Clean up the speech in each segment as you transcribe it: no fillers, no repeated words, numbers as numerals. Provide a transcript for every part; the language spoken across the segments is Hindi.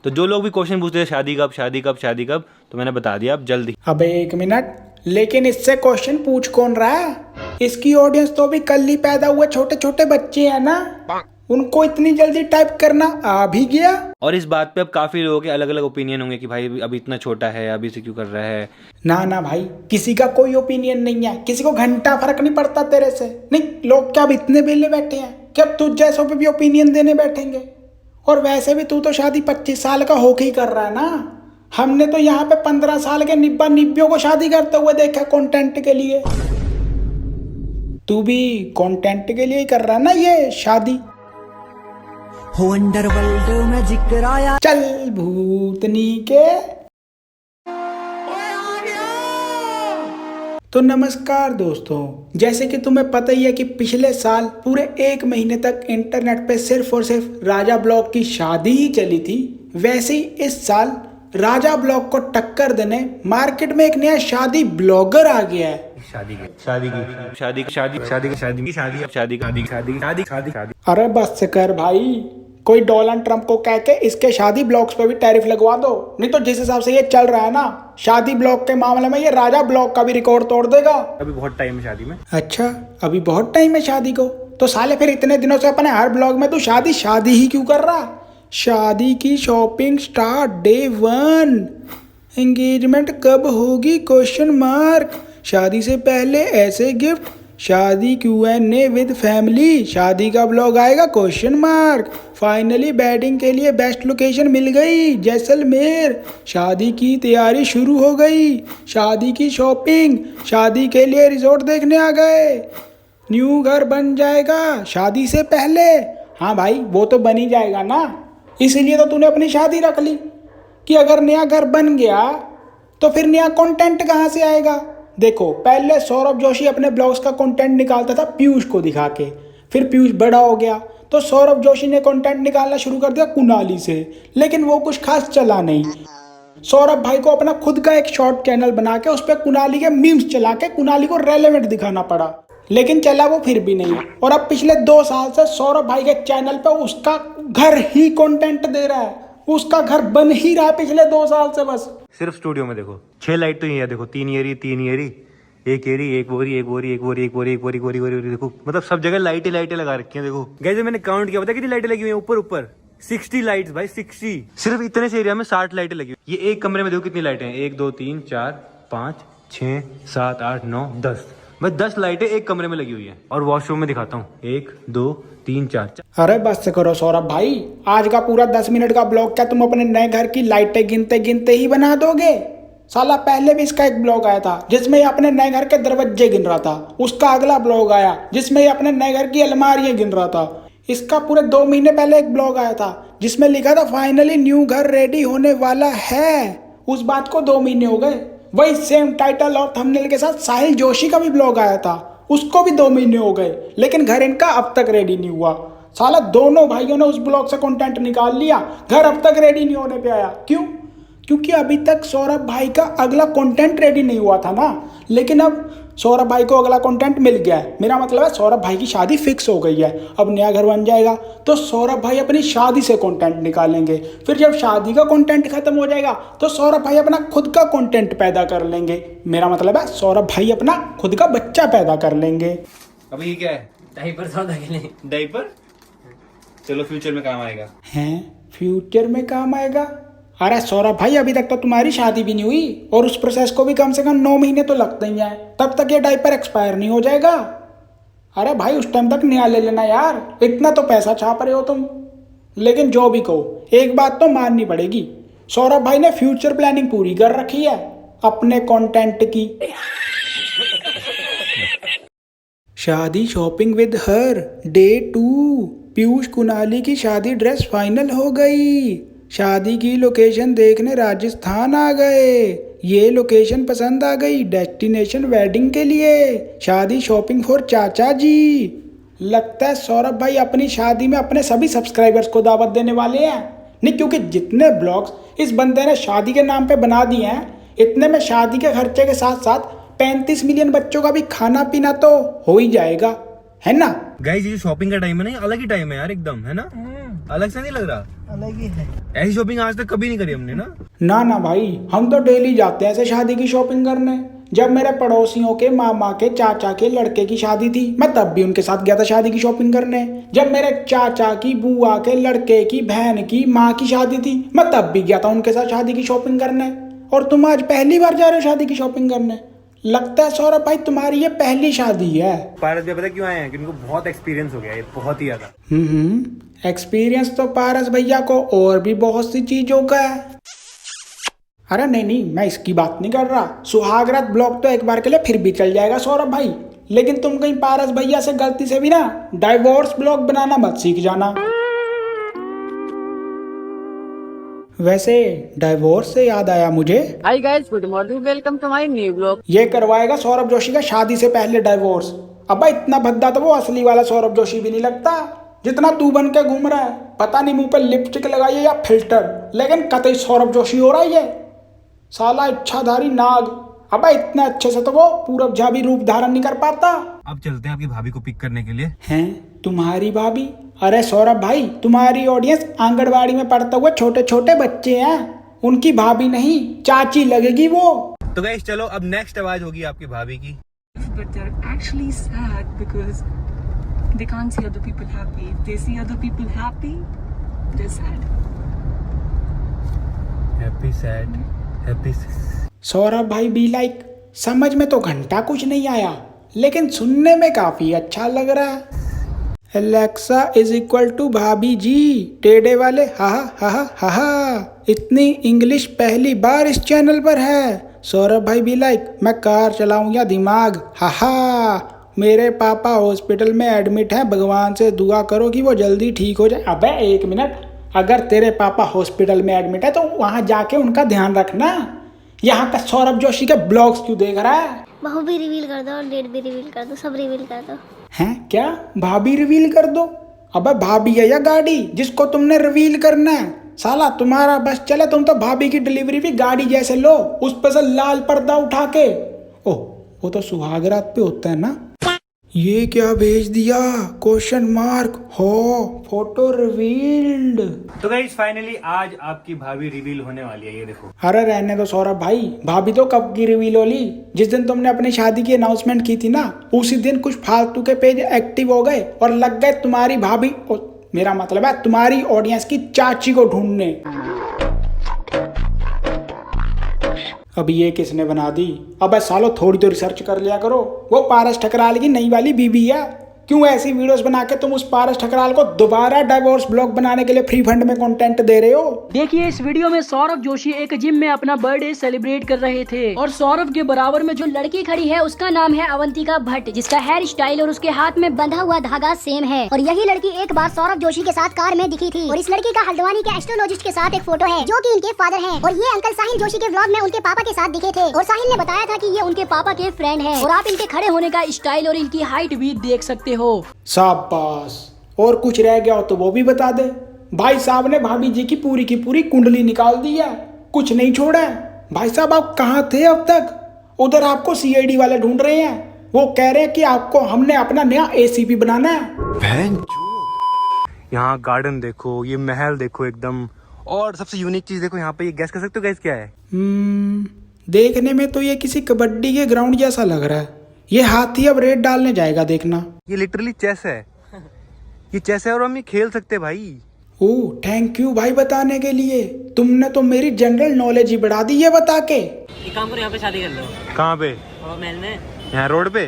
तो जो लोग भी क्वेश्चन पूछते हैं शादी कब शादी कब शादी कब, तो मैंने बता दिया अब जल्दी। अबे एक मिनट, लेकिन इससे क्वेश्चन पूछ कौन रहा है? इसकी ऑडियंस तो भी कल ही पैदा हुए छोटे छोटे बच्चे हैं ना, उनको इतनी जल्दी टाइप करना आ भी गया। और इस बात पे अब काफी लोगों के अलग अलग ओपिनियन होंगे कि भाई अभी इतना छोटा है, अभी से क्यों कर रहा है। ना ना भाई, किसी का कोई ओपिनियन नहीं है, किसी को घंटा फर्क नहीं पड़ता तेरे से। नहीं, लोग क्या अब इतने बेले बैठे हैं कि अब तुझ जैसों पे भी ओपिनियन देने बैठेंगे? और वैसे भी तू तो शादी 25 साल का होके ही कर रहा है ना। हमने तो यहाँ पे 15 साल के निब्बा निब्बियों को शादी करते हुए देखा कंटेंट के लिए। तू भी कंटेंट के लिए ही कर रहा है ना ये शादी? हो अंडरवर्ल्ड में जिक्र आया। चल भूतनी के। तो नमस्कार दोस्तों, जैसे कि तुम्हें पता ही है कि पिछले साल पूरे 1 महीने तक इंटरनेट पे सिर्फ और सिर्फ राजा ब्लॉग की शादी ही चली थी, वैसे ही इस साल राजा ब्लॉग को टक्कर देने मार्केट में एक नया शादी ब्लॉगर आ गया है। शादी। अरे बस कर भाई, कोई डोनाल्ड ट्रंप को कह के इसके शादी ब्लॉग्स पे भी टैरिफ लगवा दो, नहीं तो जिस हिसाब से ये चल रहा है ना शादी ब्लॉग के मामले में, ये राजा ब्लॉग का भी रिकॉर्ड तोड़ देगा। अभी बहुत टाइम है शादी में। अच्छा, अभी बहुत टाइम है शादी को? तो साले फिर इतने दिनों से अपने हर ब्लॉग में तू शादी शादी ही क्यों कर रहा? शादी की शॉपिंग स्टार्ट डे 1, एंगेजमेंट कब होगी क्वेश्चन मार्क, शादी से पहले ऐसे गिफ्ट, शादी Q&A विद फैमिली, शादी का ब्लॉग आएगा क्वेश्चन मार्क, फाइनली वेडिंग के लिए बेस्ट लोकेशन मिल गई जैसलमेर, शादी की तैयारी शुरू हो गई, शादी की शॉपिंग, शादी के लिए रिजॉर्ट देखने आ गए, न्यू घर बन जाएगा शादी से पहले। हाँ भाई, वो तो बन ही जाएगा ना, इसीलिए तो तूने अपनी शादी रख ली कि अगर नया घर बन गया तो फिर नया कंटेंट कहाँ से आएगा। देखो, पहले सौरभ जोशी अपने ब्लॉग्स का कंटेंट निकालता था पीयूष को दिखा के, फिर पीयूष बड़ा हो गया तो सौरभ जोशी ने कंटेंट निकालना शुरू कर दिया कुणाली से, लेकिन वो कुछ खास चला नहीं। सौरभ भाई को अपना खुद का एक शॉर्ट चैनल बना के उस पर कुणाली के मीम्स चला के कुणाली को रेलेवेंट दिखाना पड़ा, लेकिन चला वो फिर भी नहीं। और अब पिछले 2 साल से सौरभ भाई के चैनल पे उसका घर ही कंटेंट दे रहा है, उसका घर बन ही रहा है पिछले 2 साल से। बस सिर्फ स्टूडियो में देखो 6 लाइट तो ये है, देखो 3 येरी 3 येरी, एक येरी, एक बोरी, एक बोरी, एक बोरी, एक बोरी, एक बोरी, एक बोरी, बोरी, देखो मतलब सब जगह लाइटें लाइटें लगा रखी हैं। देखो गाइस, मैंने काउंट किया, पता है कितनी लाइटें लगी हुई हैं ऊपर ऊपर? 60 लाइट्स भाई, 60। सिर्फ इतने से एरिया में 60 लाइटें लगी हुई। ये एक कमरे में देखो कितनी लाइटें हैं, 1 2 3 4 5 6 7 8 9 10, बस 10 लाइटें एक कमरे में लगी हुई है। और वॉशरूम में दिखाता हूँ, 1 2 3 4। अरे बस करो सौरभ भाई, आज का पूरा 10 मिनट का ब्लॉग क्या तुम अपने नए घर की लाइटें गिनते गिनते ही बना दोगे? साला पहले भी इसका एक ब्लॉग आया था जिसमें ये अपने नए घर के दरवाजे गिन रहा था, उसका अगला ब्लॉग आया जिसमें ये अपने नए घर की अलमारियां गिन रहा था, इसका पूरे 2 महीने पहले एक ब्लॉग आया था जिसमें लिखा था फाइनली न्यू घर रेडी होने वाला है। उस बात को 2 महीने हो गए। वही सेम टाइटल और थंबनेल के साथ साहिल जोशी का भी ब्लॉग आया था, उसको भी 2 महीने हो गए, लेकिन घर इनका अब तक रेडी नहीं हुआ। साला दोनों भाइयों ने उस ब्लॉग से कंटेंट निकाल लिया, घर अब तक रेडी नहीं होने पे आया। क्यों? क्योंकि अभी तक सौरभ भाई का अगला कंटेंट रेडी नहीं हुआ था ना, लेकिन अब सौरभ भाई को अगला कंटेंट मिल गया है। मेरा मतलब है सौरभ भाई की शादी फिक्स हो गई है, अब नया घर बन जाएगा तो सौरभ भाई अपनी शादी से कंटेंट निकालेंगे, फिर जब शादी का कंटेंट खत्म हो जाएगा तो सौरभ भाई अपना खुद का कंटेंट पैदा कर लेंगे। मेरा मतलब है सौरभ भाई अपना खुद का बच्चा पैदा कर लेंगे। अभी ये क्या है? डायपर सौदा के लिए। डायपर? चलो फ्यूचर में काम आएगा। हैं? फ्यूचर में काम आएगा? अरे सौरभ भाई, अभी तक तो तुम्हारी शादी भी नहीं हुई और उस प्रोसेस को भी कम से कम 9 महीने तो लगते ही हैं, तब तक ये डायपर एक्सपायर नहीं हो जाएगा। अरे भाई, उस टाइम तक नया ले लेना यार, इतना तो पैसा छाप रहे हो तुम। लेकिन जो भी कहो, एक बात तो माननी पड़ेगी, सौरभ भाई ने फ्यूचर प्लानिंग पूरी कर रखी है अपने कंटेंट की। शादी shopping with her day 2, Piyush Kunali की शादी ड्रेस फाइनल हो गई, शादी की लोकेशन देखने राजस्थान आ गए, ये लोकेशन पसंद आ गई डेस्टिनेशन वेडिंग के लिए, शादी शॉपिंग फॉर चाचा जी। लगता है सौरभ भाई अपनी शादी में अपने सभी सब्सक्राइबर्स को दावत देने वाले हैं। नहीं, क्योंकि जितने ब्लॉग्स इस बंदे ने शादी के नाम पे बना दिए हैं, इतने में शादी के खर्चे के साथ साथ 35 मिलियन बच्चों का भी खाना पीना तो हो ही जाएगा, है ना? गाइस, ये शॉपिंग का टाइम है ना, ये अलग ही टाइम है यार एकदम, है ना? अलग से नहीं लग रहा? अलग ही है। ऐसी शॉपिंग आज तक कभी नहीं करी हमने ना। ना भाई, हम तो डेली जाते हैं ऐसे शादी की शॉपिंग करने। जब मेरे पड़ोसियों के मामा के चाचा के लड़के की शादी थी, मैं तब भी उनके साथ गया था शादी की शॉपिंग करने। जब मेरे चाचा की बुआ के लड़के की बहन की माँ की शादी थी, मैं तब भी गया था उनके साथ शादी की शॉपिंग करने। और तुम आज पहली बार जा रहे हो शादी की शॉपिंग करने? लगता है सौरभ भाई तुम्हारी ये पहली शादी है। पारस भैया पता क्यों आए हैं? कि उनको बहुत एक्सपीरियंस हो गया है, बहुत ही ज्यादा। एक्सपीरियंस तो पारस भैया को और भी बहुत सी चीजों का है। अरे नहीं, मैं इसकी बात नहीं कर रहा। सुहागरात ब्लॉग तो एक बार के लिए फिर भी चल जाएगा सौरभ भाई, लेकिन तुम कहीं पारस भैया से गलती से भी ना डाइवोर्स ब्लॉग बनाना मत सीख जाना। वैसे डाइवोर्स से याद आया मुझे, hi guys, good morning, welcome to my new blog. ये करवाएगा सौरभ जोशी का शादी से पहले डाइवोर्स। अब इतना भद्दा तो वो असली वाला सौरभ जोशी भी नहीं लगता जितना तू बन के घूम रहा है। पता नहीं मुंह पे लिपस्टिक लगाई है या फिल्टर, लेकिन कतई सौरभ जोशी हो रहा है ये साला इच्छाधारी नाग। अब इतने अच्छे से तो वो पूरब झाबी रूप धारण नहीं कर पाता। अब चलते हैं आपकी भाभी को पिक करने के लिए। हैं तुम्हारी भाभी? अरे सौरभ भाई, तुम्हारी ऑडियंस आंगनबाड़ी में पढ़ते हुए छोटे छोटे बच्चे हैं, उनकी भाभी नहीं चाची लगेगी वो। तो गाइस चलो, अब नेक्स्ट आवाज होगी आपकी भाभी की। But they're actually sad because they can't see other people happy. If they see other people happy, they're sad. Happy sad happy. Saurabh भाई बी लाइक, समझ में तो घंटा कुछ नहीं आया, लेकिन सुनने में काफी अच्छा लग रहा है। एलेक्सा इज इक्वल टू भाभी जी, टेढ़े वाले हा हा हा हा हा। इतनी इंग्लिश पहली बार इस चैनल पर है। सौरभ भाई भी लाइक, मैं कार चलाऊं या दिमाग, हा हा। मेरे पापा हॉस्पिटल में एडमिट हैं, भगवान से दुआ करो कि वो जल्दी ठीक हो जाए। अबे एक मिनट, अगर तेरे पापा हॉस्पिटल में एडमिट है तो वहां जाके उनका ध्यान रखना। यहाँ का सौरभ जोशी के ब्लॉग्स क्यों देख रहा है? बहू भी रिवील कर दो और डेट भी रिवील कर दो, सब रिवील कर दो। हैं क्या? भाभी रिवील कर दो? अबे भाभी है या गाड़ी जिसको तुमने रिवील करना है? साला तुम्हारा बस चले तुम तो भाभी की डिलीवरी भी गाड़ी जैसे लो, उस पे से लाल पर्दा उठा के। ओह, वो तो सुहागरात पे होता है ना। ये क्या भेज दिया? क्वेश्चन मार्क हो, फोटो रिवील्ड। तो गाइस फाइनली आज आपकी भाभी रिवील होने वाली है, ये देखो। अरे रहने दो सौरभ भाई, भाभी तो कब की रिवील होली? जिस दिन तुमने अपनी शादी की अनाउंसमेंट की थी ना, उसी दिन कुछ फालतू के पेज एक्टिव हो गए और लग गए तुम्हारी भाभी, मेरा मतलब है तुम्हारी ऑडियंस की चाची को ढूंढने। अब ये किसने बना दी? अबे सालो थोड़ी तो रिसर्च कर लिया करो। वो पारस ठकराल की नई वाली बीबी है। क्यों ऐसी वीडियोस बना के तुम उस पारस ठकराल को दोबारा डाइवोर्स ब्लॉग बनाने के लिए फ्री फंड में कंटेंट दे रहे हो? देखिए इस वीडियो में सौरभ जोशी एक जिम में अपना बर्थडे सेलिब्रेट कर रहे थे और सौरभ के बराबर में जो लड़की खड़ी है उसका नाम है अवंतिका भट्ट, जिसका हेयर स्टाइल और उसके हाथ में बंधा हुआ धागा सेम है। और यही लड़की एक बार सौरभ जोशी के साथ कार में दिखी थी। और इस लड़की का हल्द्वानी के एस्ट्रोलॉजिस्ट के साथ एक फोटो है जो कि इनके फादर हैं। और ये अंकल साहिल जोशी के व्लॉग में उनके पापा के साथ दिखे थे और साहिल ने बताया था कि ये उनके पापा के फ्रेंड है। और आप इनके खड़े होने का स्टाइल और इनकी हाइट भी देख सकते हो। शाबाश, और कुछ रह गया हो तो वो भी बता दे। भाई साहब ने भाभी जी की पूरी कुंडली निकाल दी है, कुछ नहीं छोड़ा है। भाई साहब आप कहाँ थे अब तक? उधर आपको सीआईडी वाले ढूंढ रहे हैं, वो कह रहे हैं कि आपको हमने अपना नया एसीपी बनाना है। यहाँ गार्डन देखो, ये महल देखो एकदम, और सबसे यूनिक चीज देखो यहाँ पे। ये गैस कर सकते हो गैस क्या है? देखने में तो ये किसी कबड्डी के ग्राउंड जैसा लग रहा है। ये हाथी अब रेड डालने जाएगा, देखना। ये लिटरली चेस है, ये चेस है और हम ये खेल सकते हैं भाई। ओह थैंक यू भाई बताने के लिए, तुमने तो मेरी जनरल नॉलेज ही बढ़ा दी ये बता के। एक काम करो, यहाँ पे शादी कर लो। कहाँ पे? महल में, यहाँ रोड पे,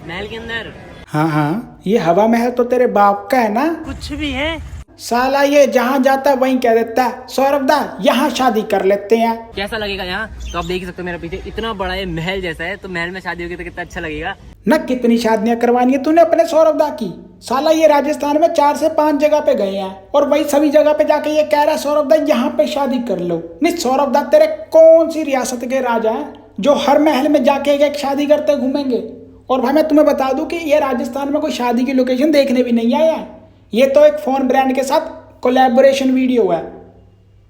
महल के अंदर। हाँ, ये हवा महल तो तेरे बाप का है ना? कुछ भी है साला ये जहाँ जाता वहीं कह देता है, सौरभ दा यहाँ शादी कर लेते हैं। कैसा लगेगा यहाँ? तो आप देख ही सकते हो मेरे पीछे इतना बड़ा ये महल जैसा है, तो महल में शादी होगी तो कितना अच्छा लगेगा न। कितनी शादियां करवानी है तूने अपने सौरभ दा की? साला ये राजस्थान में 4 से 5 जगह पे गए हैं और वही सभी जगह पे जाके ये कह रहा है सौरभ दा यहाँ पे शादी कर लो। नहीं सौरभ दा, तेरे कौन सी रियासत के राजा हैं जो हर महल में जाके एक शादी करते घूमेंगे? और भाई मैं तुम्हें बता दूं कि ये राजस्थान में कोई शादी की लोकेशन देखने भी नहीं आया। ये तो एक फोन ब्रांड के साथ कोलैबोरेशन वीडियो है।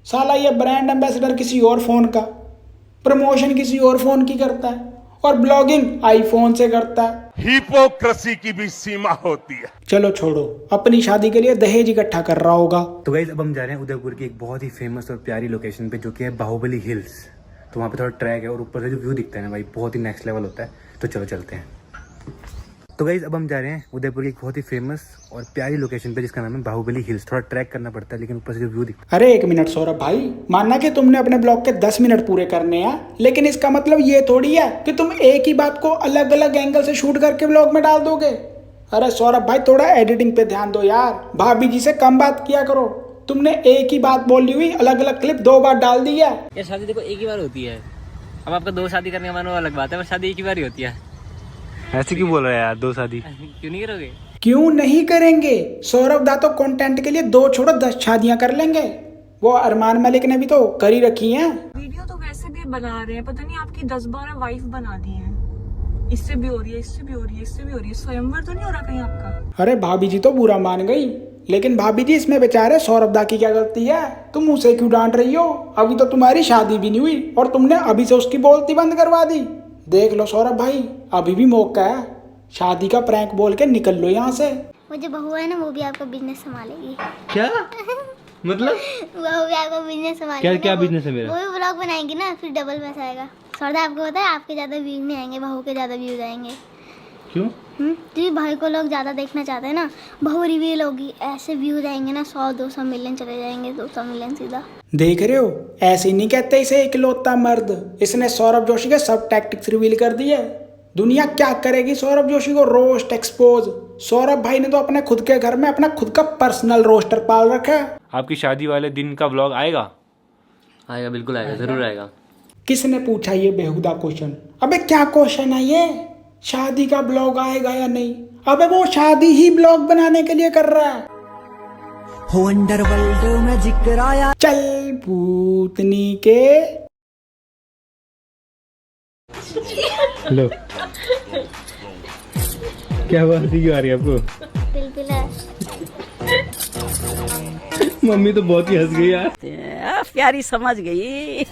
साला ये ब्रांड एम्बेसडर किसी और फोन का, प्रमोशन किसी और फोन की करता है और ब्लॉगिंग आईफोन से करता है। हिपोक्रेसी की भी सीमा होती है। चलो छोड़ो, अपनी शादी के लिए दहेज इकट्ठा कर रहा होगा। तो गाइस अब हम जा रहे हैं उदयपुर की एक बहुत ही फेमस और प्यारी लोकेशन पे, जो कि है बाहुबली हिल्स। तो वहाँ पे थोड़ा ट्रैक है और ऊपर से जो व्यू दिखता है ना भाई, बहुत ही नेक्स्ट लेवल होता है। तो चलो चलते हैं। तो गाइस अब हम जा रहे हैं उदयपुर की एक बहुत ही फेमस और प्यारी लोकेशन पे, जिसका नाम है बाहुबली हिल्स। थोड़ा ट्रैक करना पड़ता है, लेकिन ऊपर से जो व्यू दिखता अरे एक मिनट सौरभ भाई, मानना कि तुमने अपने ब्लॉग के 10 मिनट पूरे करने हैं, लेकिन इसका मतलब ये थोड़ी है कि तुम एक ही बात को अलग अलग एंगल से शूट करके ब्लॉग में डाल दोगे। अरे सौरभ भाई, थोड़ा एडिटिंग पे ध्यान दो यार, भाभी जी से कम बात किया करो। तुमने एक ही बात बोली हुई अलग अलग क्लिप 2 बार डाल दी है। ये शादी देखो एक ही बार होती है। अब आपका 2 शादी करने का मन, वो अलग बात है, पर शादी एक ही बार ही होती है। है। ऐसे क्यों बोल रहा है यार, 2 शादी क्यों नहीं करोगे? क्यों नहीं करेंगे? सौरभ दा तो कंटेंट के लिए 2 छोड़ो 10 शादियां कर लेंगे। वो अरमान मलिक ने भी तो करी रखी हैं। वीडियो तो वैसे भी बना रहे हैं, पता नहीं आपकी 10-12 वाइफ बना दी हैं। इससे भी हो रही है, इससे भी हो रही है, इससे भी हो रही है। स्वयंवर तो नहीं हो रहा कहीं आपका? अरे भाभी जी तो बुरा मान गई, लेकिन भाभी जी इसमें बेचारे सौरभ दा की क्या गलती है? तुम उसे क्यों डांट रही हो? अभी तो तुम्हारी शादी भी नहीं हुई और तुमने अभी से उसकी बोलती बंद करवा दी। देख लो सौरभ भाई, अभी भी मौका है, शादी का प्रैंक बोल के निकल लो यहाँ से। वो जो बहू है ना, वो भी आपका बिजनेस संभालेगी। क्या मतलब? वो भी आपका बिजनेस संभालेगी। क्या ना, क्या वो- बिजनेस है मेरा? वो भी ब्लॉग बनाएंगी ना, फिर डबल पैसा आएगा। सौरभ आपको पता है, आपके ज्यादा व्यूज नहीं आएंगे, बहू के ज्यादा व्यूज आएंगे। क्यों? क्योंकि भाई को लोग ज्यादा देखना चाहते हैं ना, बहू रिवील होगी, ऐसे व्यूज आएंगे ना, 100-200 मिलियन चले जाएंगे, 200 मिलियन सीधा। देख रहे हो, ऐसे नहीं कहते इसे इकलौता मर्द। इसने सौरभ जोशी के सब टैक्टिक्स रिवील कर दिए। दुनिया क्या करेगी सौरभ जोशी को रोस्ट एक्सपोज। सौरभ भाई ने तो अपने खुद के घर में अपना खुद का पर्सनल रोस्टर पाल रखा है। आपकी शादी वाले दिन का व्लॉग आएगा? आएगा, बिल्कुल आएगा, जरूर आएगा। किसने पूछा ये बेहुदा क्वेश्चन? अबे क्या क्वेश्चन है ये? शादी का ब्लॉग आएगा या नहीं? अबे वो शादी ही ब्लॉग बनाने के लिए कर रहा है। हो अंडरवर्ल्ड में जिक्र आया। चल भूतनी के। हेलो, क्या बात क्यों आ रही है आपको? बिल्कुल है। मम्मी तो बहुत ही हंस गई यार। प्यारी समझ गई।